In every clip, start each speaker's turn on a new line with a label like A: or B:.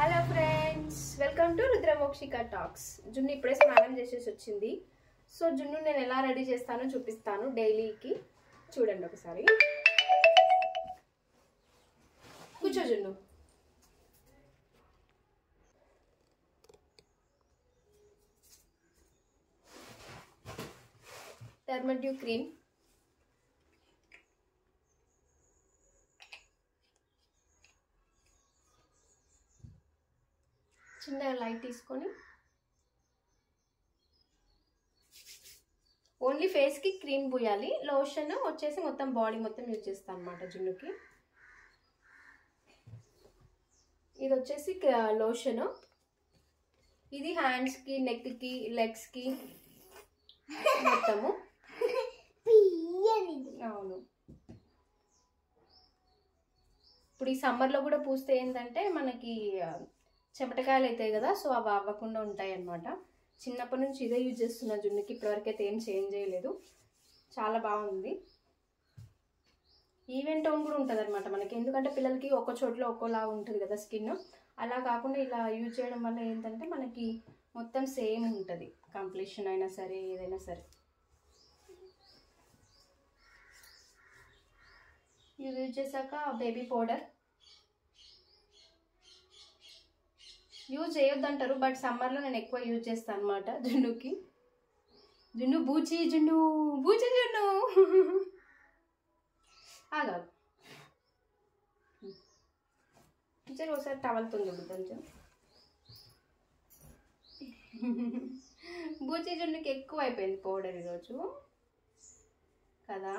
A: Hello friends, welcome to Rudramokshika talks. జున్ను ఇప్పుడే స్నానం చేసేసి వచ్చింది. సో జున్ను నేను ఎలా రెడీ చేస్తానో చూపిస్తాను డైలీకి. చూడండి ఒకసారి. కూర్చో జున్ను. టర్మరిక్ క్రీమ్, చిన్న లైట్ తీసుకొని ఓన్లీ ఫేస్కి క్రీమ్ పూయాలి. లోషన్ వచ్చేసి మొత్తం బాడీ మొత్తం యూజ్ చేస్తాను అనమాట జున్నుకి. ఇది వచ్చేసి లోషను. ఇది హ్యాండ్స్కి, నెక్కి, లెగ్స్కి మొత్తము. అవును, ఇప్పుడు ఈ సమ్మర్లో కూడా పూస్తే ఏంటంటే మనకి చెమటకాయలు అవుతాయి కదా, సో అవి అవ్వకుండా ఉంటాయి అన్నమాట. చిన్నప్పటి నుంచి ఇదే యూజ్ చేస్తున్నా జున్నుకి, ఇప్పటివరకు అయితే ఏం చేంజ్ చేయలేదు. చాలా బాగుంది. ఈవెన్ టోన్ కూడా ఉంటుంది అనమాట మనకి, ఎందుకంటే పిల్లలకి ఒక్క చోట్ల ఒక్కోలా ఉంటుంది కదా స్కిన్. అలా కాకుండా ఇలా యూజ్ చేయడం వల్ల ఏంటంటే మనకి మొత్తం సేమ్ ఉంటుంది, కంప్లీషన్ అయినా సరే ఏదైనా సరే. ఇది యూజ్ చేశాక బేబీ పౌడర్ యూజ్ చేయొద్దంటారు, బట్ సమ్మర్లో నేను ఎక్కువ యూజ్ చేస్తాను అనమాట జున్నుకి. జున్ను బూచి, జున్ను బూచి, జున్ను ఆగా సరే ఒకసారి టవల్తో చూడు కొంచెం. బూచి జున్నుకి ఎక్కువ అయిపోయింది పౌడర్ ఈరోజు కదా.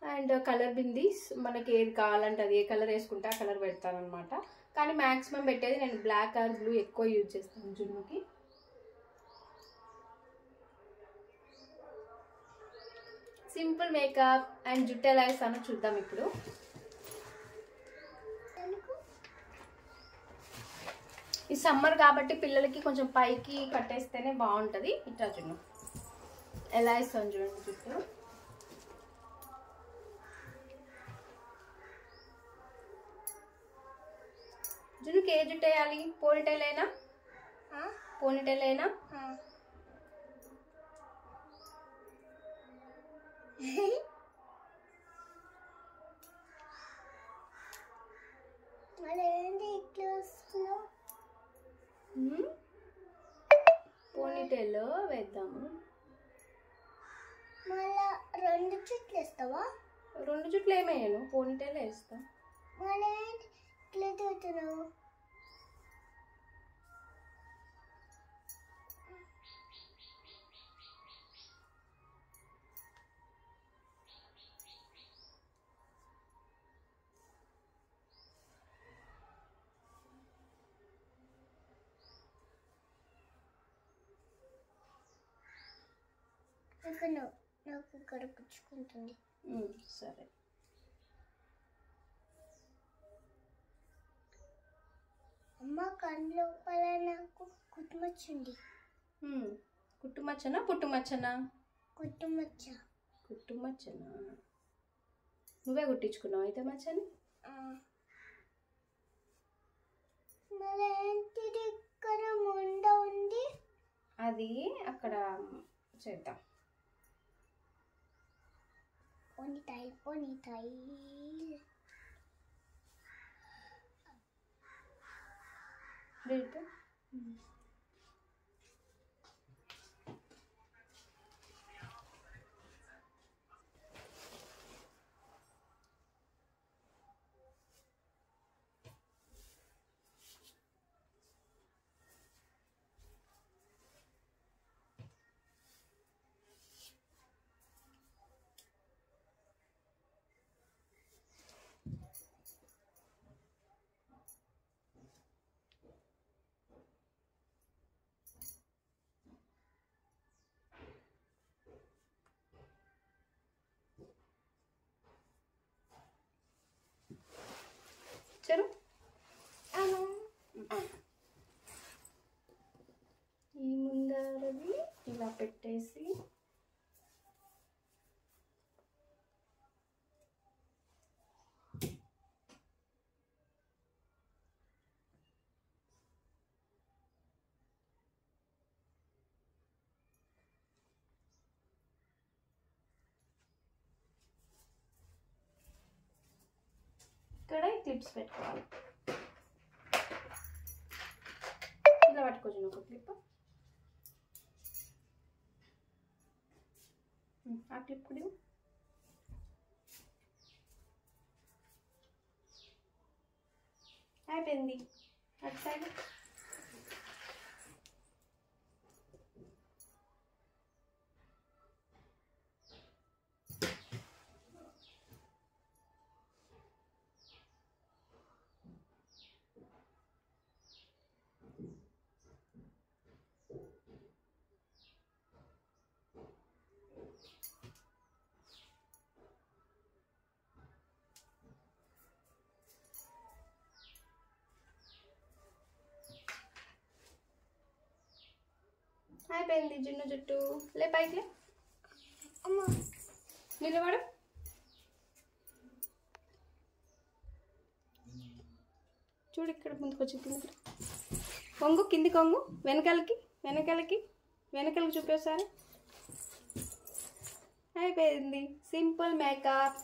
A: అండ్ కలర్ బిందీస్ మనకి ఏది కావాలంటే అది, ఏ కలర్ వేసుకుంటే ఆ కలర్ పెడతాను అనమాట. కానీ మ్యాక్సిమం పెట్టేది నేను బ్లాక్ ఆర్ బ్లూ ఎక్కువ యూజ్ చేస్తాను జున్నుకి. సింపుల్ మేకప్ అండ్ జుట్టు ఎలా వేస్తానో చూద్దాం ఇప్పుడు. ఈ సమ్మర్ కాబట్టి పిల్లలకి కొంచెం పైకి కట్టేస్తేనే బాగుంటుంది. ఇట్లా జున్ను ఎలా వేస్తాను చూడండి జుట్టు. జున్నుకి ఏ జుట్టు వేయాలి? పోనీటైల్ అయినా, పోనీటైల్ అయినా పోనీటైల్ వేద్దాము.
B: మళ్ళా 2 చుట్లు వేస్తావా?
A: 2 చుట్లు ఏమేయను, పోనీటైల్ వేస్తా.
B: మళ్ళీ ఇట్లా తిరుగుతున్నావు. నాకు ఇక్కడ పుచ్చుకుంటుంది.
A: సరే.
B: అమ్మ కన్ను లోపల నాకు కుట్టుమచ్చింది.
A: కుట్టుమచ్చనా పుట్టుమచ్చనా?
B: కుట్టుమచ్చ.
A: కుట్టుమచ్చనా? నువ్వే కుట్టించుకున్నావు అయితే మచ్చని?
B: మళ్ళీ ఏంటిది ఇక్కడ ముండ ఉంది?
A: అది అక్కడ చేద్దాం.
B: Ponytail, ponytail.
A: రేపు చలో. ఈ ముందరది ఇలా పెట్టేసి ఇక్కడ క్లిప్స్ పెట్టుకోవాలి. ఇలా పట్టుకోవచ్చు ఒక క్లిప్. ఆ క్లిప్ కూడా అయిపోయింది. అటు సైడ్ అయిపోయింది. జున్ను జుట్టు లే పైకి లే.
B: అమ్మ
A: నిలబడు. చూడు ఇక్కడ ముందుకు వచ్చి కిందకి కొంగు, కింది కొంగు, వెనకాలకి వెనకాలకి వెనకాలకి చూపేసారి. అయిపోయింది సింపుల్ మేకప్.